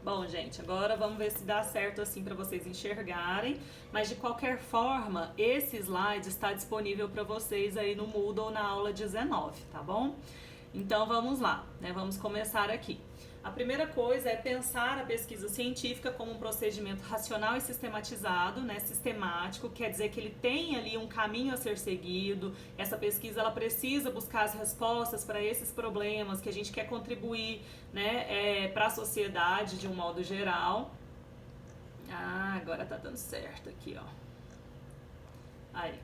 Bom, gente, agora vamos ver se dá certo assim para vocês enxergarem, mas de qualquer forma, esse slide está disponível para vocês aí no Moodle na aula 19, tá bom? Então vamos lá, né? Vamos começar aqui. A primeira coisa é pensar a pesquisa científica como um procedimento racional e sistematizado, né? Sistemático, quer dizer que ele tem ali um caminho a ser seguido. Essa pesquisa ela precisa buscar as respostas para esses problemas que a gente quer contribuir, né? Para a sociedade de um modo geral. Ah, agora tá dando certo aqui, ó. Aí.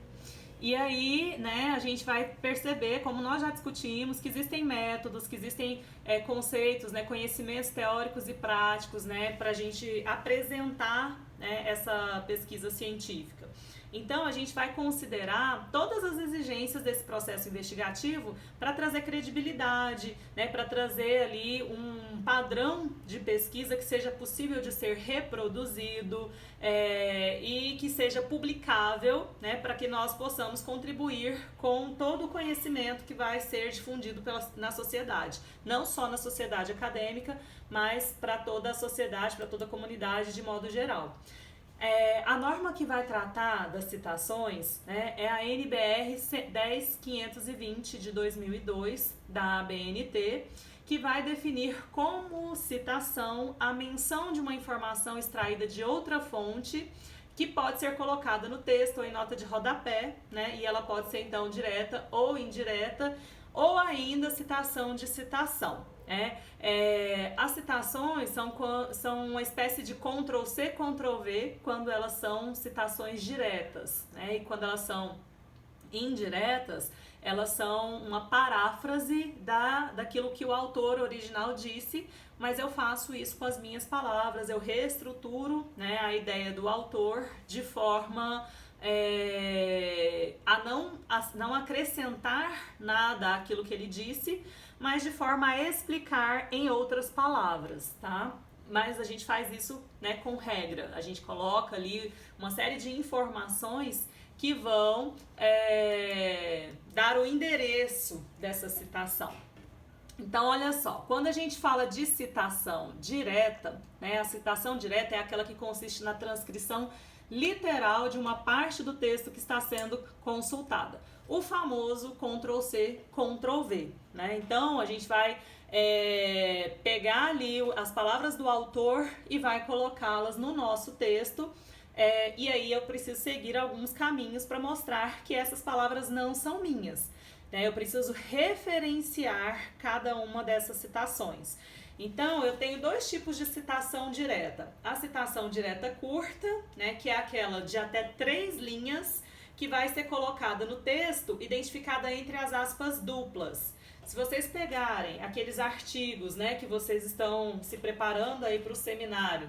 E aí, né, a gente vai perceber, como nós já discutimos, que existem métodos, que existem conceitos, né, conhecimentos teóricos e práticos, né, para a gente apresentar, né, essa pesquisa científica. Então, a gente vai considerar todas as exigências desse processo investigativo para trazer credibilidade, né, para trazer ali um padrão de pesquisa que seja possível de ser reproduzido e que seja publicável, né, para que nós possamos contribuir com todo o conhecimento que vai ser difundido na sociedade. Não só na sociedade acadêmica, mas para toda a sociedade, para toda a comunidade de modo geral. A norma que vai tratar das citações, né, é a NBR 10520 de 2002, da ABNT, que vai definir como citação a menção de uma informação extraída de outra fonte que pode ser colocada no texto ou em nota de rodapé, né, e ela pode ser então direta ou indireta, ou ainda citação de citação. As citações são uma espécie de Ctrl-C, Ctrl-V quando elas são citações diretas, né? E quando elas são indiretas, elas são uma paráfrase daquilo que o autor original disse, mas eu faço isso com as minhas palavras, eu reestruturo, né, a ideia do autor de forma a não acrescentar nada àquilo que ele disse, mas de forma a explicar em outras palavras, tá? Mas a gente faz isso, né, com regra. A gente coloca ali uma série de informações que vão dar o endereço dessa citação. Então, olha só, quando a gente fala de citação direta, né, a citação direta é aquela que consiste na transcrição literal de uma parte do texto que está sendo consultada. O famoso Ctrl-C, Ctrl-V, né? Então, a gente vai pegar ali as palavras do autor e vai colocá-las no nosso texto. E aí eu preciso seguir alguns caminhos para mostrar que essas palavras não são minhas. Né? Eu preciso referenciar cada uma dessas citações. Então, eu tenho dois tipos de citação direta. A citação direta curta, né, que é aquela de até 3 linhas, que vai ser colocada no texto, identificada entre as aspas duplas. Se vocês pegarem aqueles artigos, né, que vocês estão se preparando aí para o seminário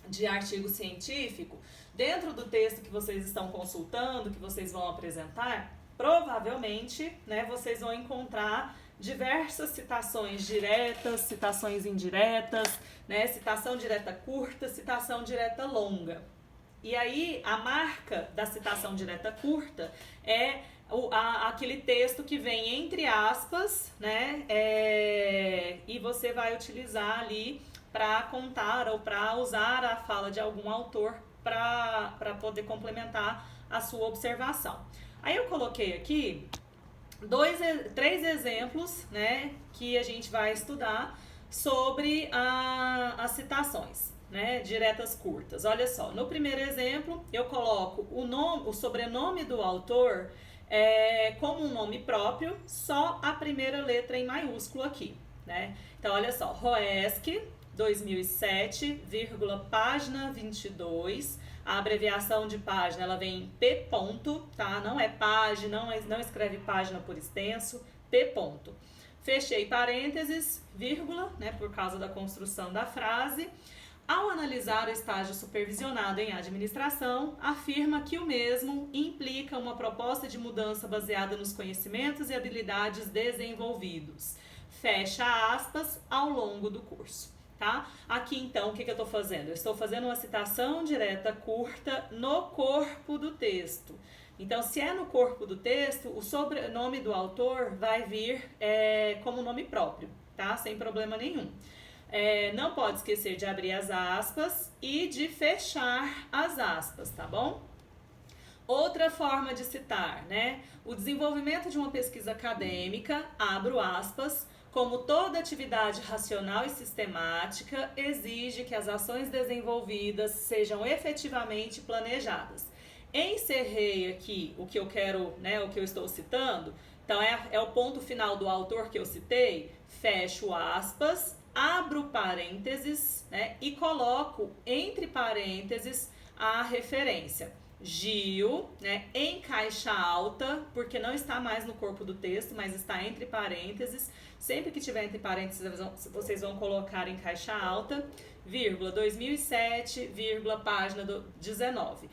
de artigo científico, dentro do texto que vocês estão consultando, que vocês vão apresentar, provavelmente, né, vocês vão encontrar diversas citações diretas, citações indiretas, né, citação direta curta, citação direta longa. E aí, a marca da citação direta curta é aquele texto que vem entre aspas, né, e você vai utilizar ali para contar ou para usar a fala de algum autor para poder complementar a sua observação. Aí eu coloquei aqui 3 exemplos, né, que a gente vai estudar sobre as citações, né, diretas curtas. Olha só, no primeiro exemplo eu coloco o sobrenome do autor como um nome próprio, só a primeira letra em maiúsculo aqui, né? Então olha só, Roeske, 2007, página 22. A abreviação de página, ela vem em P ponto, tá? Não é página, não escreve página por extenso, P ponto. Fechei parênteses, vírgula, né, por causa da construção da frase. Ao analisar o estágio supervisionado em administração, afirma que o mesmo implica uma proposta de mudança baseada nos conhecimentos e habilidades desenvolvidos. Fecha aspas, ao longo do curso. Tá? Aqui então, o que eu estou fazendo? Eu estou fazendo uma citação direta curta no corpo do texto. Então, se é no corpo do texto, o sobrenome do autor vai vir como nome próprio, tá? Sem problema nenhum. Não pode esquecer de abrir as aspas e de fechar as aspas, tá bom? Outra forma de citar, né? O desenvolvimento de uma pesquisa acadêmica, abro aspas, como toda atividade racional e sistemática, exige que as ações desenvolvidas sejam efetivamente planejadas. Encerrei aqui o que eu quero, né, o que eu estou citando. Então é o ponto final do autor que eu citei, fecho aspas, abro parênteses, né, e coloco entre parênteses a referência. Gil, né, em caixa alta, porque não está mais no corpo do texto, mas está entre parênteses. Sempre que tiver entre parênteses, vocês vão colocar em caixa alta, vírgula, 2007, vírgula, página 19.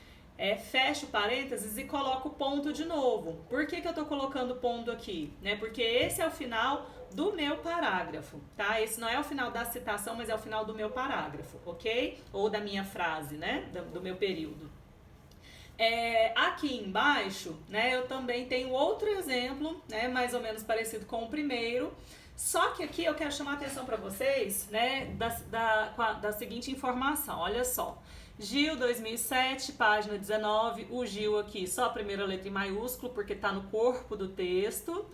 Fecho parênteses e coloco ponto de novo. Por que eu estou colocando ponto aqui? Né? Porque esse é o final do meu parágrafo, tá? Esse não é o final da citação, mas é o final do meu parágrafo, ok? Ou da minha frase, né? Do meu período. Aqui embaixo, né, eu também tenho outro exemplo, né, mais ou menos parecido com o primeiro, só que aqui eu quero chamar a atenção para vocês, né, da seguinte informação, olha só. Gil 2007, página 19, o Gil aqui só a primeira letra em maiúsculo porque está no corpo do texto.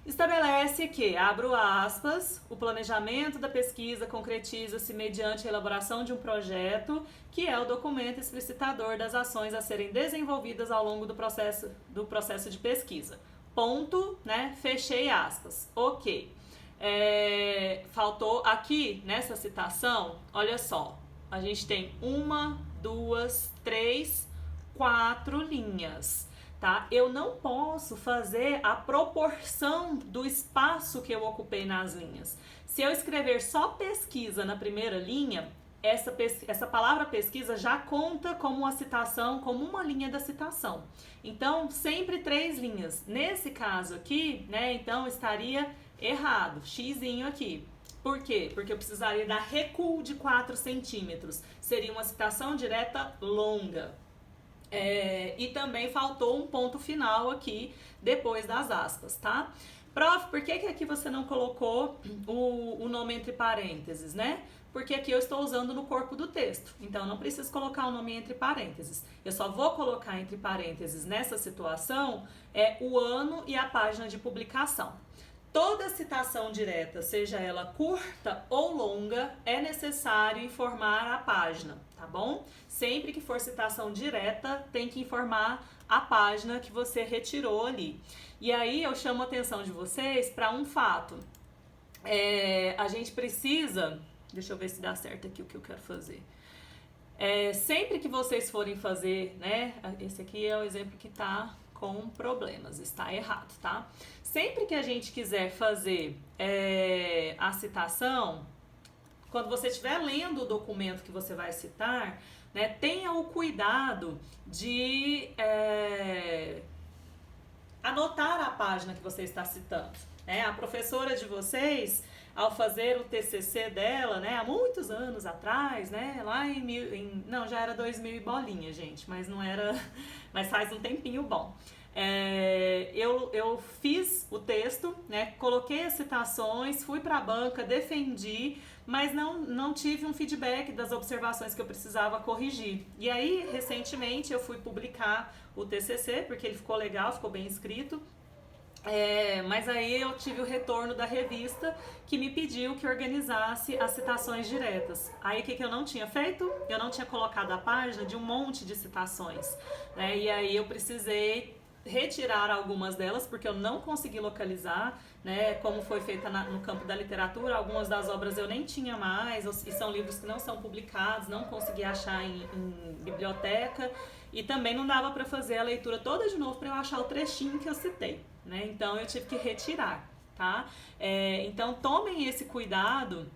Estabelece que, abro aspas, o planejamento da pesquisa concretiza-se mediante a elaboração de um projeto, que é o documento explicitador das ações a serem desenvolvidas ao longo do processo de pesquisa. Ponto, né? Fechei aspas. Ok. Faltou aqui, nessa citação, olha só, a gente tem 1, 2, 3, 4 linhas. Tá? Eu não posso fazer a proporção do espaço que eu ocupei nas linhas. Se eu escrever só pesquisa na primeira linha, essa palavra pesquisa já conta como uma citação, como uma linha da citação. Então, sempre 3 linhas. Nesse caso aqui, né, então estaria errado, xzinho aqui. Por quê? Porque eu precisaria dar recuo de 4 centímetros. Seria uma citação direta longa. E também faltou um ponto final aqui, depois das aspas, tá? Prof, por que aqui você não colocou o nome entre parênteses, né? Porque aqui eu estou usando no corpo do texto, então eu não preciso colocar o nome entre parênteses. Eu só vou colocar entre parênteses nessa situação o ano e a página de publicação. Toda citação direta, seja ela curta ou longa, é necessário informar a página, tá bom? Sempre que for citação direta, tem que informar a página que você retirou ali. E aí eu chamo a atenção de vocês para um fato. A gente precisa... Deixa eu ver se dá certo aqui o que eu quero fazer. Sempre que vocês forem fazer, né? Esse aqui é o exemplo que tá com problemas, está errado, tá? Sempre que a gente quiser fazer a citação, quando você estiver lendo o documento que você vai citar, né, tenha o cuidado de anotar a página que você está citando. Né? A professora de vocês, ao fazer o TCC dela, né, há muitos anos atrás, né, lá não, já era 2000 e bolinha, gente, mas não era, mas faz um tempinho bom. Eu fiz o texto, né, coloquei as citações, fui para a banca, defendi, mas não tive um feedback das observações que eu precisava corrigir. E aí, recentemente, eu fui publicar o TCC, porque ele ficou legal, ficou bem escrito. Mas aí eu tive o retorno da revista que me pediu que organizasse as citações diretas. Aí o que eu não tinha feito? Eu não tinha colocado a página de um monte de citações, né? E aí eu precisei retirar algumas delas porque eu não consegui localizar, né? Como foi feita no campo da literatura, algumas das obras eu nem tinha mais, e são livros que não são publicados, não consegui achar em biblioteca, e também não dava para fazer a leitura toda de novo para eu achar o trechinho que eu citei. Né? Então eu tive que retirar, tá? Então tomem esse cuidado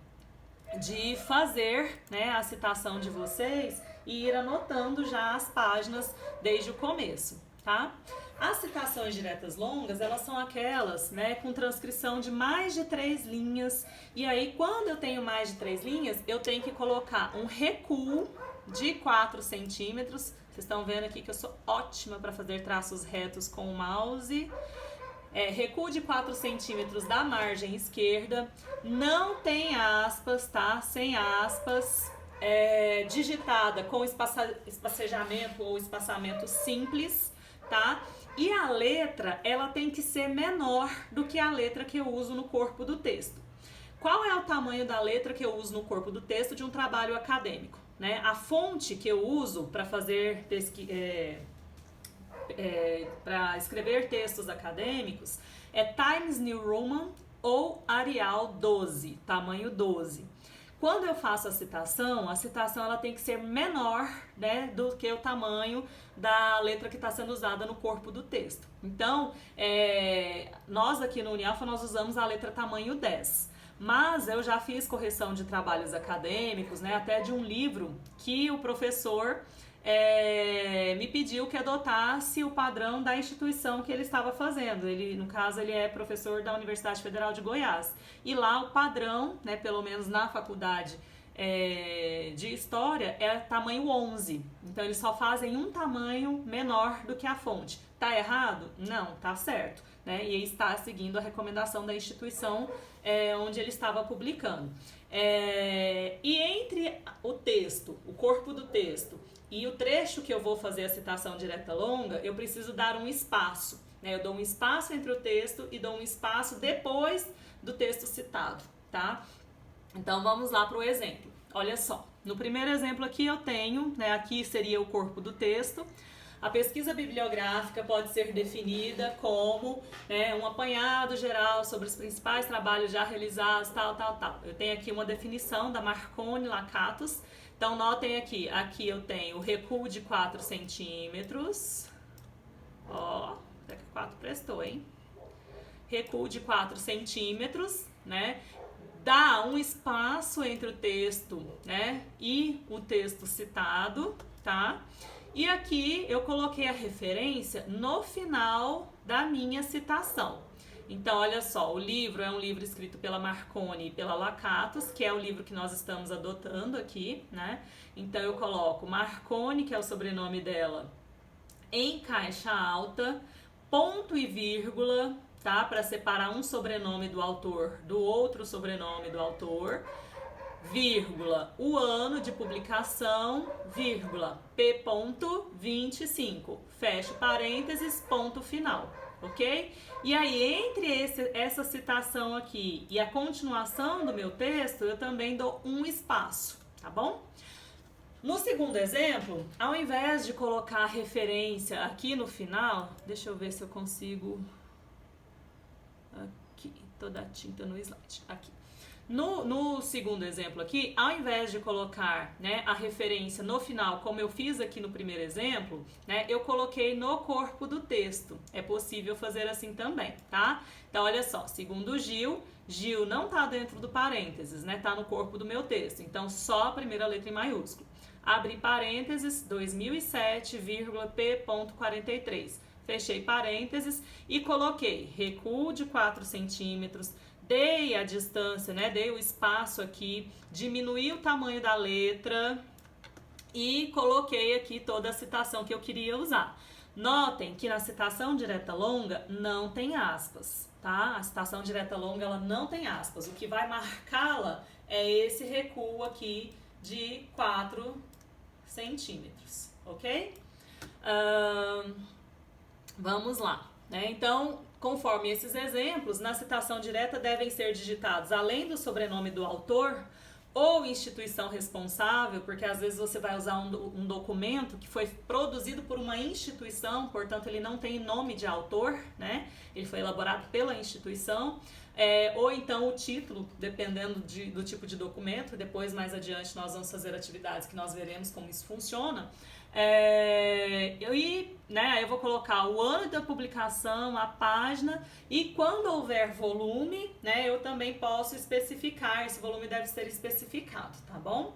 de fazer, né, a citação de vocês e ir anotando já as páginas desde o começo, tá? As citações diretas longas, elas são aquelas, né, com transcrição de mais de 3 linhas, e aí quando eu tenho mais de 3 linhas, eu tenho que colocar um recuo de 4 centímetros. Vocês estão vendo aqui que eu sou ótima para fazer traços retos com o mouse. recuo de 4 centímetros da margem esquerda, não tem aspas, tá? Sem aspas, digitada com espacejamento ou espaçamento simples, tá? E a letra, ela tem que ser menor do que a letra que eu uso no corpo do texto. Qual é o tamanho da letra que eu uso no corpo do texto de um trabalho acadêmico, né? A fonte que eu uso para fazer para escrever textos acadêmicos é Times New Roman ou Arial 12, tamanho 12. Quando eu faço a citação ela tem que ser menor, né, do que o tamanho da letra que está sendo usada no corpo do texto. Então, nós aqui no Unialfa, nós usamos a letra tamanho 10. Mas eu já fiz correção de trabalhos acadêmicos, né, até de um livro que o professor me pediu que adotasse o padrão da instituição que ele estava fazendo. Ele, no caso, ele é professor da Universidade Federal de Goiás. E lá o padrão, né, pelo menos na faculdade de História, é tamanho 11. Então eles só fazem um tamanho menor do que a fonte. Tá errado? Não, tá certo. Né? E está seguindo a recomendação da instituição onde ele estava publicando. E entre o texto, o corpo do texto, e o trecho que eu vou fazer a citação direta longa, eu preciso dar um espaço. Né? Eu dou um espaço entre o texto e dou um espaço depois do texto citado, tá? Então vamos lá para o exemplo. Olha só, no primeiro exemplo aqui eu tenho, né, aqui seria o corpo do texto. A pesquisa bibliográfica pode ser definida como, né, um apanhado geral sobre os principais trabalhos já realizados, tal. Eu tenho aqui uma definição da Marconi Lakatos. Então, notem aqui eu tenho o recuo de 4 centímetros. Ó, até que 4 prestou, hein? Recuo de 4 centímetros, né? Dá um espaço entre o texto, né, e o texto citado, tá? E aqui eu coloquei a referência no final da minha citação. Então, olha só, o livro é um livro escrito pela Marconi e pela Lakatos, que é o livro que nós estamos adotando aqui, né? Então, eu coloco Marconi, que é o sobrenome dela, em caixa alta, ponto e vírgula, tá? Para separar um sobrenome do autor do outro sobrenome do autor, vírgula, o ano de publicação, vírgula, P.25, fecha parênteses, ponto final, ok? E aí, entre essa citação aqui e a continuação do meu texto, eu também dou um espaço, tá bom? No segundo exemplo, ao invés de colocar a referência aqui no final, deixa eu ver se eu consigo... Aqui, toda a tinta no slide, aqui. No segundo exemplo aqui, ao invés de colocar, né, a referência no final, como eu fiz aqui no primeiro exemplo, né, eu coloquei no corpo do texto. É possível fazer assim também, tá? Então, olha só, segundo Gil, Gil não tá dentro do parênteses, né, tá no corpo do meu texto. Então, só a primeira letra em maiúsculo. Abri parênteses, 2007,P.43. Fechei parênteses e coloquei recuo de 4 centímetros, dei a distância, né, dei o espaço aqui, diminuí o tamanho da letra e coloquei aqui toda a citação que eu queria usar. Notem que na citação direta longa não tem aspas, tá? A citação direta longa ela não tem aspas. O que vai marcá-la é esse recuo aqui de 4 centímetros, ok? Vamos lá, né? Então, conforme esses exemplos, na citação direta devem ser digitados, além do sobrenome do autor ou instituição responsável, porque às vezes você vai usar um documento que foi produzido por uma instituição, portanto ele não tem nome de autor, né? Ele foi elaborado pela instituição, ou então o título, dependendo do tipo de documento. Depois, mais adiante, nós vamos fazer atividades que nós veremos como isso funciona. Eu vou colocar o ano da publicação, a página, e quando houver volume, né, eu também posso especificar, esse volume deve ser especificado, tá bom?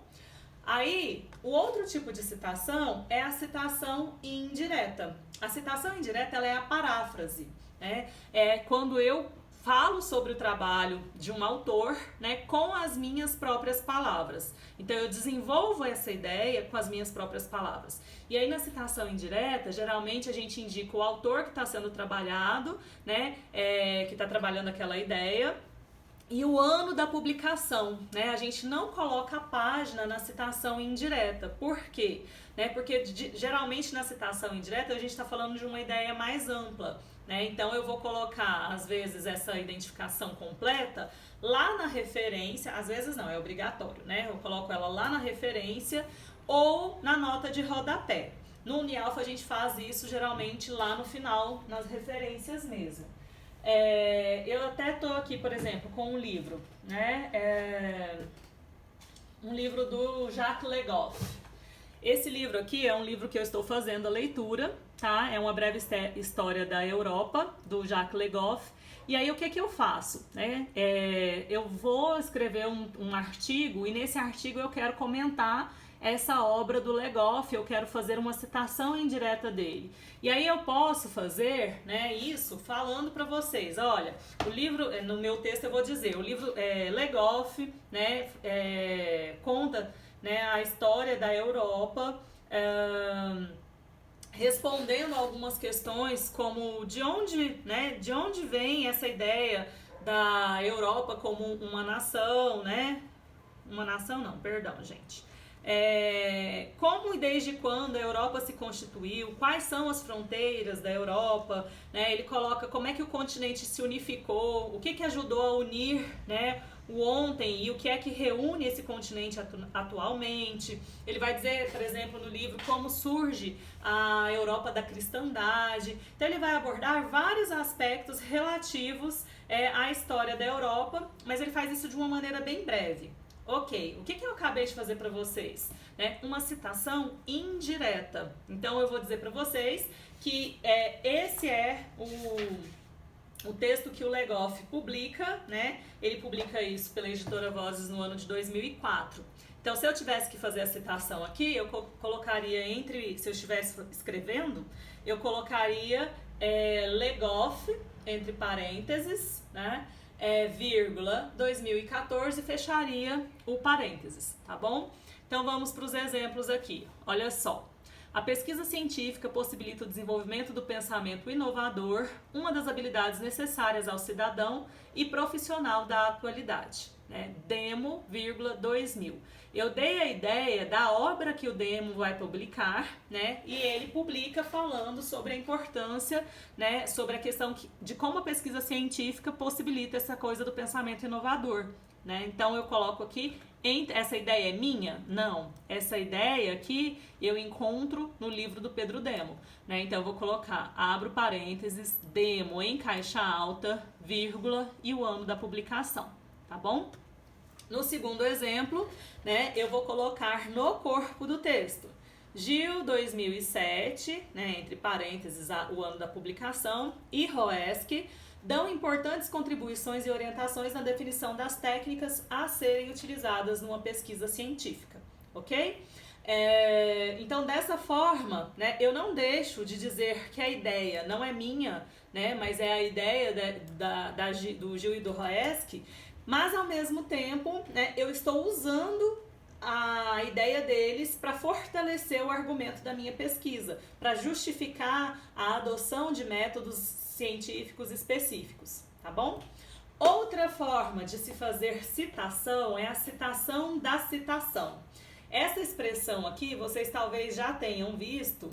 Aí, o outro tipo de citação é a citação indireta. A citação indireta ela é a paráfrase, né? É quando eu falo sobre o trabalho de um autor, né, com as minhas próprias palavras. Então eu desenvolvo essa ideia com as minhas próprias palavras. E aí na citação indireta, geralmente a gente indica o autor que está sendo trabalhado, né, que está trabalhando aquela ideia, e o ano da publicação, né? A gente não coloca a página na citação indireta. Por quê? Né? Porque geralmente na citação indireta a gente está falando de uma ideia mais ampla, né? Então eu vou colocar, às vezes, essa identificação completa lá na referência, às vezes não, é obrigatório, né? Eu coloco ela lá na referência ou na nota de rodapé. No Unialfa a gente faz isso geralmente lá no final, nas referências mesmo. Eu até estou aqui, por exemplo, com um livro, né? Um livro do Jacques Le Goff. Esse livro aqui é um livro que eu estou fazendo a leitura, tá? É uma breve história da Europa, do Jacques Le Goff. E aí o que eu faço, né? Eu vou escrever um artigo e nesse artigo eu quero comentar essa obra do Le Goff, eu quero fazer uma citação indireta dele. E aí eu posso fazer, né, isso falando para vocês, olha, o livro, no meu texto eu vou dizer, o livro Le Goff, né, conta, né, a história da Europa, respondendo algumas questões como de onde vem essa ideia da Europa como uma nação, né? Uma nação não, perdão, gente. Como e desde quando a Europa se constituiu, quais são as fronteiras da Europa, né? Ele coloca como é que o continente se unificou, o que ajudou a unir, né, o ontem e o que é que reúne esse continente atualmente. Ele vai dizer, por exemplo, no livro, como surge a Europa da cristandade. Então ele vai abordar vários aspectos relativos à história da Europa, mas ele faz isso de uma maneira bem breve. Ok, o que eu acabei de fazer para vocês? Uma citação indireta. Então eu vou dizer para vocês que esse é o texto que o Le Goff publica, né? Ele publica isso pela editora Vozes no ano de 2004. Então, se eu tivesse que fazer a citação aqui, eu colocaria se eu estivesse escrevendo, eu colocaria Le Goff, entre parênteses, né? Vírgula 2014 e fecharia o parênteses, tá bom? Então vamos para os exemplos aqui. Olha só. A pesquisa científica possibilita o desenvolvimento do pensamento inovador, uma das habilidades necessárias ao cidadão e profissional da atualidade. Né? Demo, 2000. Eu dei a ideia da obra que o Demo vai publicar, né? E ele publica falando sobre a importância, né? Sobre a questão de como a pesquisa científica possibilita essa coisa do pensamento inovador. Né? Então eu coloco aqui, essa ideia é minha? Não. Essa ideia aqui eu encontro no livro do Pedro Demo. Né? Então eu vou colocar, abro parênteses, Demo em caixa alta, vírgula e o ano da publicação. Tá bom? No segundo exemplo, né, eu vou colocar no corpo do texto. Gil, 2007, né, entre parênteses o ano da publicação, e Roeske dão importantes contribuições e orientações na definição das técnicas a serem utilizadas numa pesquisa científica, ok? Então, dessa forma, né, eu não deixo de dizer que a ideia não é minha, né, mas é a ideia do Gil e do Roeske, mas ao mesmo tempo, né, eu estou usando a ideia deles para fortalecer o argumento da minha pesquisa, para justificar a adoção de métodos científicos específicos, tá bom? Outra forma de se fazer citação é a citação da citação. Essa expressão aqui, vocês talvez já tenham visto,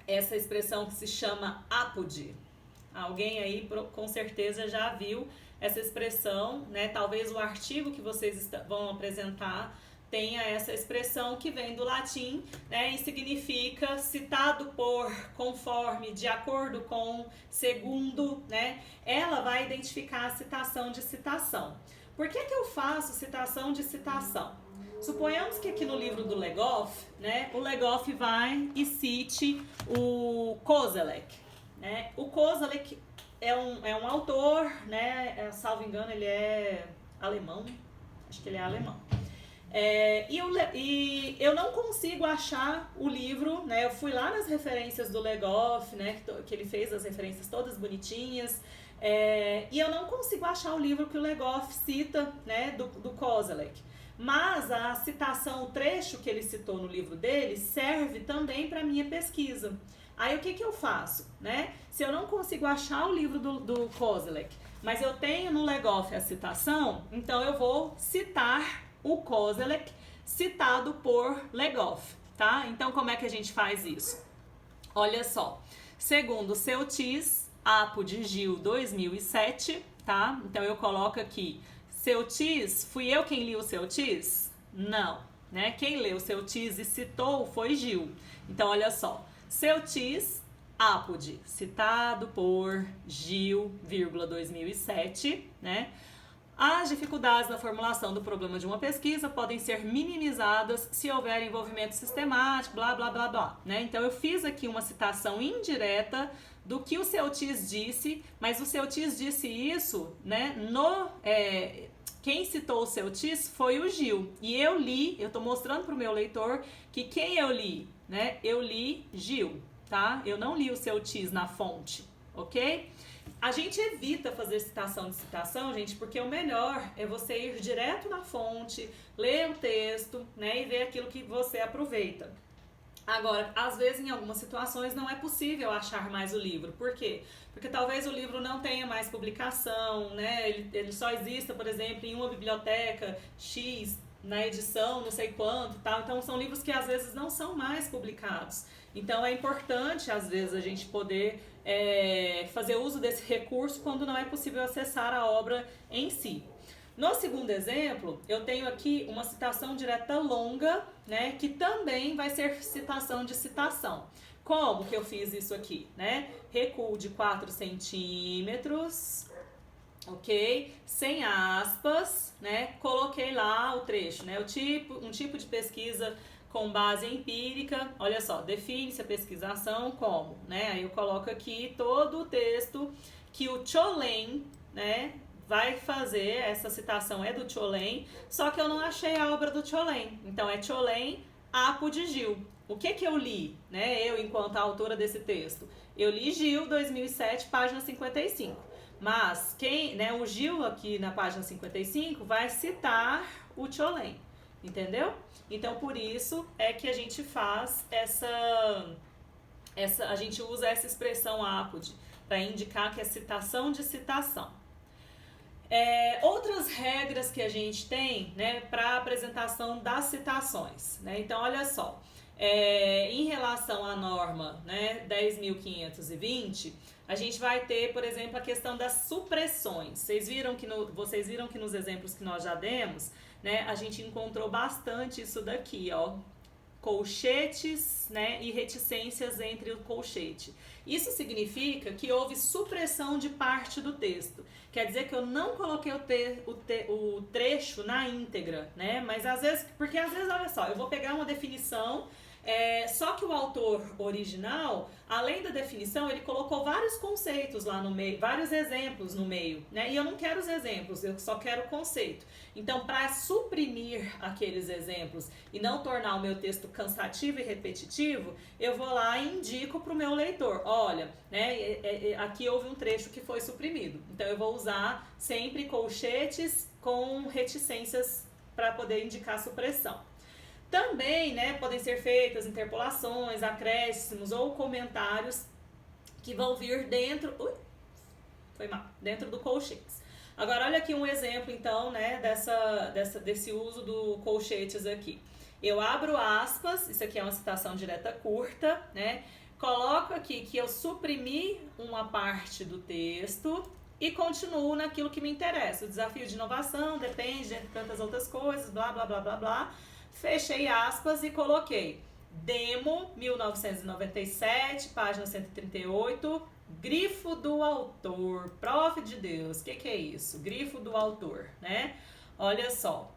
essa expressão que se chama apode. Alguém aí com certeza já viu essa expressão, né? Talvez o artigo que vocês vão apresentar tenha essa expressão que vem do latim, né? E significa citado por, conforme, de acordo com, segundo, né? Ela vai identificar a citação de citação. Por que eu faço citação de citação? Suponhamos que aqui no livro do Le Goff, né? O Le Goff vai e cite o Koselleck, né? O Koselleck é um autor, né? Salvo engano, ele é alemão. Acho que ele é alemão. E eu não consigo achar o livro, né? Eu fui lá nas referências do Le Goff, né? Que ele fez as referências todas bonitinhas. E eu não consigo achar o livro que o Legoff cita, né, do Koselleck. Mas a citação, o trecho que ele citou no livro dele, serve também para a minha pesquisa. Aí o que eu faço, né? Se eu não consigo achar o livro do Koselleck, mas eu tenho no Legoff a citação, então eu vou citar o Koselleck citado por Legoff, tá? Então como é que a gente faz isso? Olha só, segundo Seutiz, Apo de Gil 2007, tá? Então eu coloco aqui, Seutiz, fui eu quem li o Seutiz? Não, né? Quem leu o Seutiz e citou foi Gil. Então olha só, Seutiz, Apode, citado por Gil, 2007, né? As dificuldades na formulação do problema de uma pesquisa podem ser minimizadas se houver envolvimento sistemático, blá, blá, blá, blá, né? Então, eu fiz aqui uma citação indireta do que o Seutiz disse, mas o Seutiz disse isso, né, quem citou o Seutiz foi o Gil. E eu li, eu tô mostrando pro meu leitor que quem eu li, né? Eu li Gil, tá? Eu não li o Seutiz na fonte, ok? A gente evita fazer citação de citação, gente, porque o melhor é você ir direto na fonte, ler o texto, né, e ver aquilo que você aproveita. Agora, às vezes, em algumas situações, não é possível achar mais o livro. Por quê? Porque talvez o livro não tenha mais publicação, né? Ele só exista, por exemplo, em uma biblioteca X, na edição não sei quanto, tal. Então, são livros que às vezes não são mais publicados. Então, é importante, às vezes, a gente poder fazer uso desse recurso quando não é possível acessar a obra em si. No segundo exemplo, eu tenho aqui uma citação direta longa, né, que também vai ser citação de citação. Como que eu fiz isso aqui, né? Recuo de 4 centímetros, ok? Sem aspas, né? Coloquei lá o trecho, né? Um tipo de pesquisa com base empírica, olha só, define-se a pesquisação como, né? Aí eu coloco aqui todo o texto que o Cholem, né, vai fazer, essa citação é do Cholem, só que eu não achei a obra do Cholem. Então é Cholem, Apo de Gil. O que eu li, né, eu enquanto autora desse texto? Eu li Gil, 2007, página 55. Mas o Gil aqui na página 55 vai citar o Cholem, entendeu? Então por isso é que a gente faz a gente usa essa expressão apode para indicar que é citação de citação. Outras regras que a gente tem, né, para a apresentação das citações, né? Então, olha só, em relação à norma, né, 10.520, a gente vai ter, por exemplo, a questão das supressões. Vocês viram que nos exemplos que nós já demos, né, a gente encontrou bastante isso daqui, ó. Colchetes, né, e reticências entre o colchete. Isso significa que houve supressão de parte do texto. Quer dizer que eu não coloquei o trecho na íntegra, né? Mas às vezes, porque às vezes, olha só, eu vou pegar uma definição, só que o autor original, além da definição, ele colocou vários conceitos lá no meio, vários exemplos no meio, né? E eu não quero os exemplos, eu só quero o conceito. Então, para suprimir aqueles exemplos e não tornar o meu texto cansativo e repetitivo, eu vou lá e indico para o meu leitor, olha, né, aqui houve um trecho que foi suprimido. Então, eu vou usar sempre colchetes com reticências para poder indicar supressão. Também, né, podem ser feitas interpolações, acréscimos ou comentários que vão vir dentro do colchetes. Agora, olha aqui um exemplo, então, né, desse uso do colchetes aqui. Eu abro aspas, isso aqui é uma citação direta curta, né, coloco aqui que eu suprimi uma parte do texto e continuo naquilo que me interessa. O desafio de inovação depende de tantas outras coisas, blá, blá, blá, blá, blá. Fechei aspas e coloquei Demo, 1997, página 138, grifo do autor, prof de Deus, o que é isso? Grifo do autor, né? Olha só,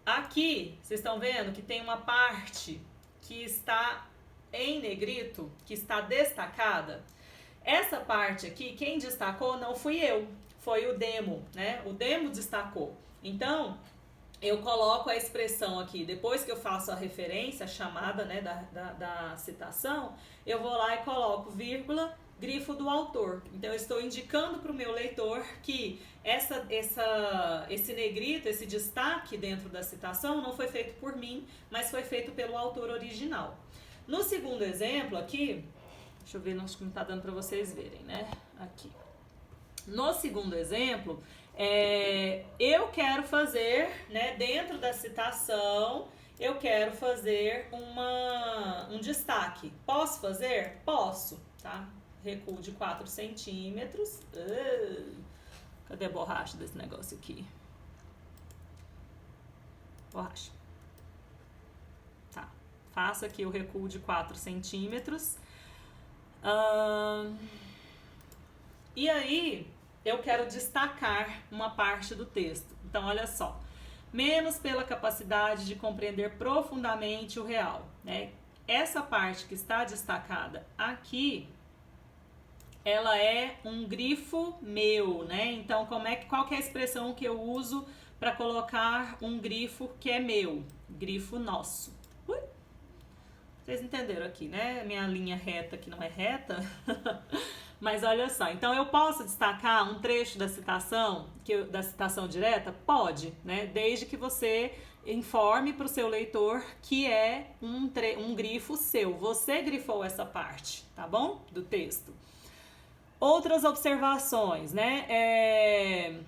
aqui vocês estão vendo que tem uma parte que está em negrito, que está destacada. Essa parte aqui, quem destacou não fui eu, foi o Demo, né? O Demo destacou. Então, eu coloco a expressão aqui, depois que eu faço a referência, a chamada, né, da citação, eu vou lá e coloco vírgula, grifo do autor. Então, eu estou indicando para o meu leitor que esse negrito, esse destaque dentro da citação não foi feito por mim, mas foi feito pelo autor original. No segundo exemplo aqui, deixa eu ver, acho que não está dando para vocês verem, né? Aqui. No segundo exemplo, eu quero fazer, né, dentro da citação, eu quero fazer um destaque. Posso fazer? Posso, tá? Recuo de 4 centímetros. Cadê a borracha desse negócio aqui? Borracha. Tá. Faço aqui o recuo de 4 centímetros. E aí, eu quero destacar uma parte do texto. Então, olha só. Menos pela capacidade de compreender profundamente o real, né? Essa parte que está destacada aqui, ela é um grifo meu, né? Então, qual que é a expressão que eu uso para colocar um grifo que é meu? Grifo nosso. Vocês entenderam aqui, né? Minha linha reta que não é reta. Mas olha só, então eu posso destacar um trecho da citação, da citação direta? Pode, né? Desde que você informe para o seu leitor que é um grifo seu. Você grifou essa parte, tá bom? Do texto. Outras observações, né?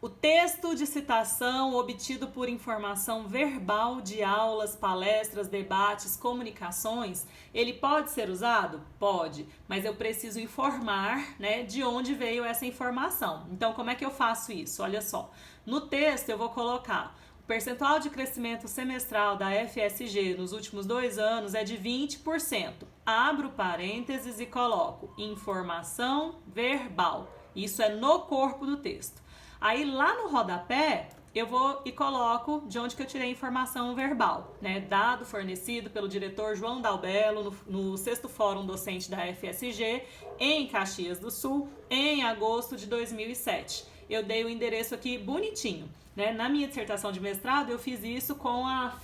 O texto de citação obtido por informação verbal de aulas, palestras, debates, comunicações, ele pode ser usado? Pode, mas eu preciso informar, né, de onde veio essa informação. Então, como é que eu faço isso? Olha só, no texto eu vou colocar o percentual de crescimento semestral da FSG nos últimos 2 anos é de 20%. Abro parênteses e coloco informação verbal. Isso é no corpo do texto. Aí lá no rodapé, eu vou e coloco de onde que eu tirei a informação verbal, né? Dado fornecido pelo diretor João Dalbello no 6º Fórum Docente da FSG, em Caxias do Sul, em agosto de 2007. Eu dei o endereço aqui bonitinho, né? Na minha dissertação de mestrado, eu fiz isso com a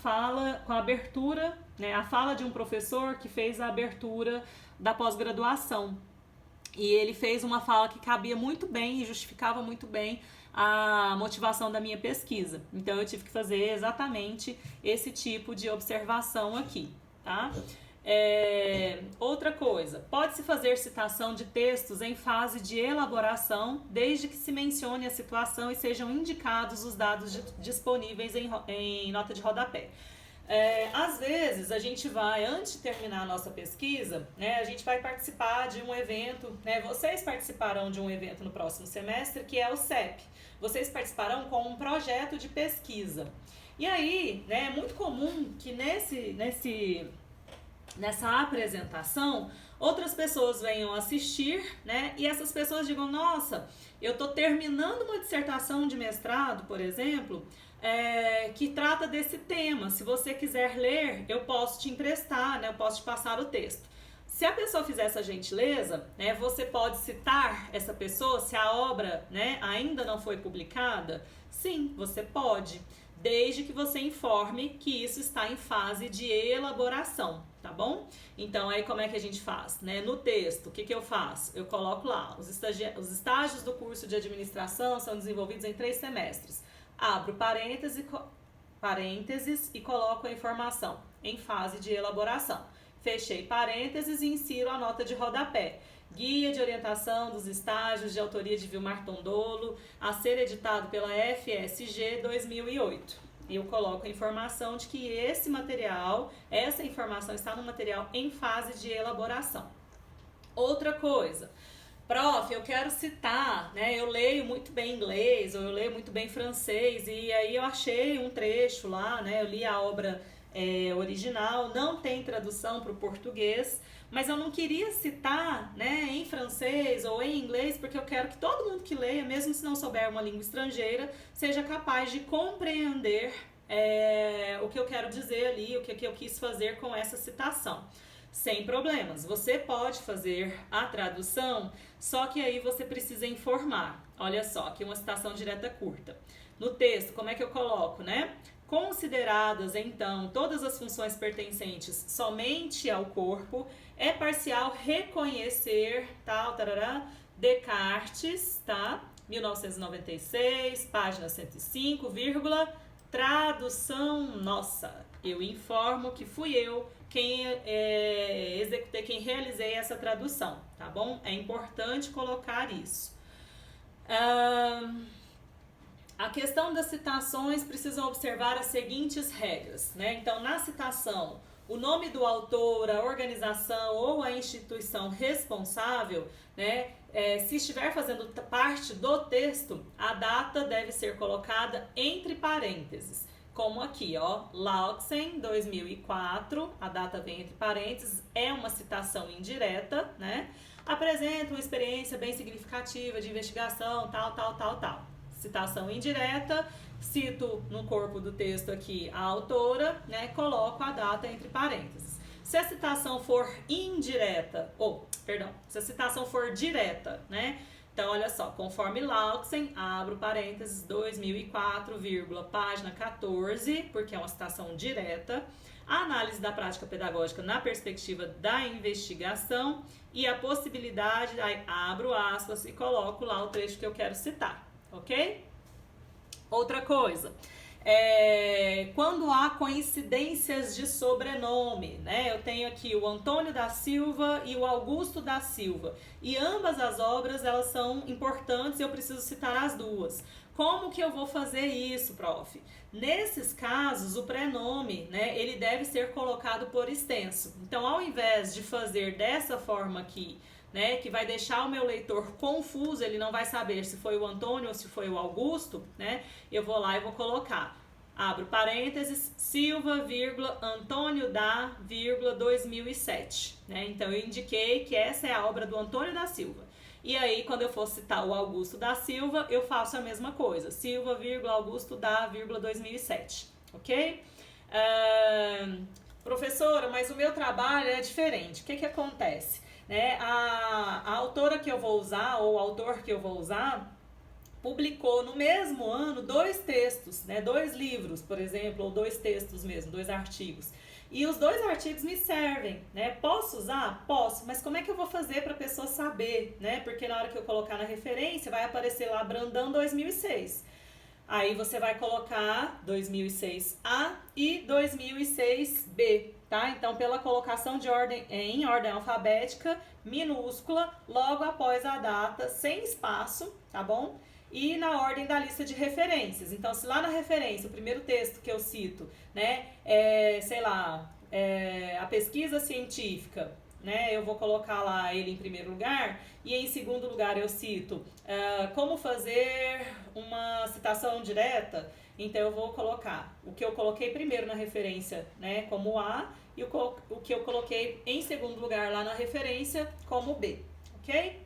abertura, né? A fala de um professor que fez a abertura da pós-graduação. E ele fez uma fala que cabia muito bem e justificava muito bem a motivação da minha pesquisa. Então, eu tive que fazer exatamente esse tipo de observação aqui, tá? Outra coisa, pode-se fazer citação de textos em fase de elaboração, desde que se mencione a situação e sejam indicados os dados disponíveis em nota de rodapé. Às vezes a gente vai, antes de terminar a nossa pesquisa, né, a gente vai participar de um evento, né, vocês participarão de um evento no próximo semestre, que é o CEP. Vocês participarão com um projeto de pesquisa. E aí, né, é muito comum que nessa apresentação, outras pessoas venham assistir, né, e essas pessoas digam, nossa, eu estou terminando uma dissertação de mestrado, por exemplo, que trata desse tema. Se você quiser ler, eu posso te emprestar, né? Eu posso te passar o texto. Se a pessoa fizer essa gentileza, né, você pode citar essa pessoa se a obra, né, ainda não foi publicada? Sim, você pode, desde que você informe que isso está em fase de elaboração, tá bom? Então, aí como é que a gente faz? Né? No texto, o que eu faço? Eu coloco lá, os estágios do curso de administração são desenvolvidos em 3 semestres. Abro parênteses e coloco a informação em fase de elaboração. Fechei parênteses e insiro a nota de rodapé. Guia de orientação dos estágios de autoria de Vilmar Tondolo, a ser editado pela FSG 2008. E eu coloco a informação de que esse material, essa informação está no material em fase de elaboração. Outra coisa, prof, eu quero citar, né? Eu leio muito bem inglês, ou eu leio muito bem francês, e aí eu achei um trecho lá, né? Eu li a obra original, não tem tradução para o português, mas eu não queria citar, né, em francês ou em inglês, porque eu quero que todo mundo que leia, mesmo se não souber uma língua estrangeira, seja capaz de compreender o que eu quero dizer ali, o que eu quis fazer com essa citação. Sem problemas, você pode fazer a tradução, só que aí você precisa informar. Olha só, aqui uma citação direta curta. No texto, como é que eu coloco, né? Consideradas, então, todas as funções pertencentes somente ao corpo, é parcial reconhecer, tal, tarará, Descartes, tá? 1996, página 105, tradução nossa. Eu informo que fui eu quem executei, quem realizei essa tradução, tá bom? É importante colocar isso. A questão das citações precisam observar as seguintes regras, né? Então, na citação, o nome do autor, a organização ou a instituição responsável, né? Se estiver fazendo parte do texto, a data deve ser colocada entre parênteses. Como aqui, ó, Lauxen, 2004, a data vem entre parênteses, é uma citação indireta, né? Apresenta uma experiência bem significativa de investigação, tal. Citação indireta, cito no corpo do texto aqui a autora, né? Coloco a data entre parênteses. Se a citação for indireta, se a citação for direta, né? Então, olha só, conforme Lauxen, abro parênteses, 2004, página 14, porque é uma citação direta, a análise da prática pedagógica na perspectiva da investigação e a possibilidade, aí abro aspas e coloco lá o trecho que eu quero citar, ok? Outra coisa, quando há coincidências de sobrenome, né? Eu tenho aqui o Antônio da Silva e o Augusto da Silva. E ambas as obras, elas são importantes e eu preciso citar as duas. Como que eu vou fazer isso, prof? Nesses casos, o prenome, né, ele deve ser colocado por extenso. Então, ao invés de fazer dessa forma aqui, né, que vai deixar o meu leitor confuso, ele não vai saber se foi o Antônio ou se foi o Augusto, né? Eu vou lá e vou colocar, abro parênteses, Silva, Antônio da, 2007, né? Então eu indiquei que essa é a obra do Antônio da Silva. E aí, quando eu for citar o Augusto da Silva, eu faço a mesma coisa, Silva, Augusto da, 2007, ok? Professora, mas o meu trabalho é diferente, o que acontece? Né? A autora que eu vou usar, ou o autor que eu vou usar, publicou no mesmo ano 2 textos, né? 2 livros, por exemplo, ou 2 textos mesmo, 2 artigos. E os 2 artigos me servem, né? Posso usar? Posso, mas como é que eu vou fazer para a pessoa saber, né? Porque na hora que eu colocar na referência, vai aparecer lá Brandão 2006. Aí você vai colocar 2006A e 2006B, tá? Então, pela colocação de ordem em ordem alfabética, minúscula, logo após a data, sem espaço, tá bom? E na ordem da lista de referências. Então, se lá na referência, o primeiro texto que eu cito, né, a pesquisa científica, né, eu vou colocar lá ele em primeiro lugar, e em segundo lugar eu cito como fazer uma citação direta, então eu vou colocar o que eu coloquei primeiro na referência, né, como A, e o que eu coloquei em segundo lugar lá na referência como B, ok?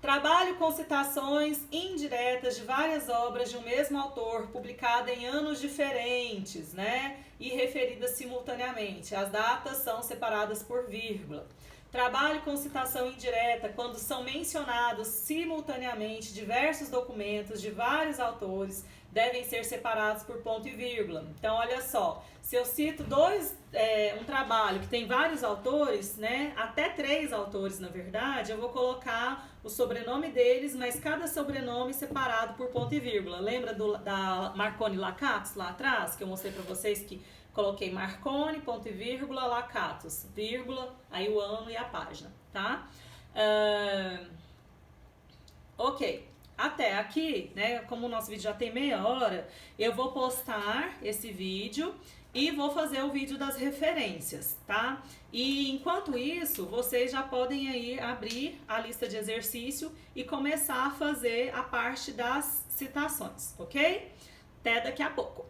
Trabalho com citações indiretas de várias obras de um mesmo autor, publicada em anos diferentes, né? E referidas simultaneamente. As datas são separadas por vírgula. Trabalho com citação indireta quando são mencionados simultaneamente diversos documentos de vários autores, devem ser separados por ponto e vírgula. Então, olha só, se eu cito um trabalho que tem vários autores, né, até 3 autores, na verdade, eu vou colocar o sobrenome deles, mas cada sobrenome separado por ponto e vírgula. Lembra da Marconi Lacatus lá atrás, que eu mostrei para vocês que coloquei Marconi, ponto e vírgula, Lacatus, vírgula, aí o ano e a página, tá? Ok. Até aqui, né, como o nosso vídeo já tem meia hora, eu vou postar esse vídeo e vou fazer o vídeo das referências, tá? E enquanto isso, vocês já podem aí abrir a lista de exercício e começar a fazer a parte das citações, ok? Até daqui a pouco.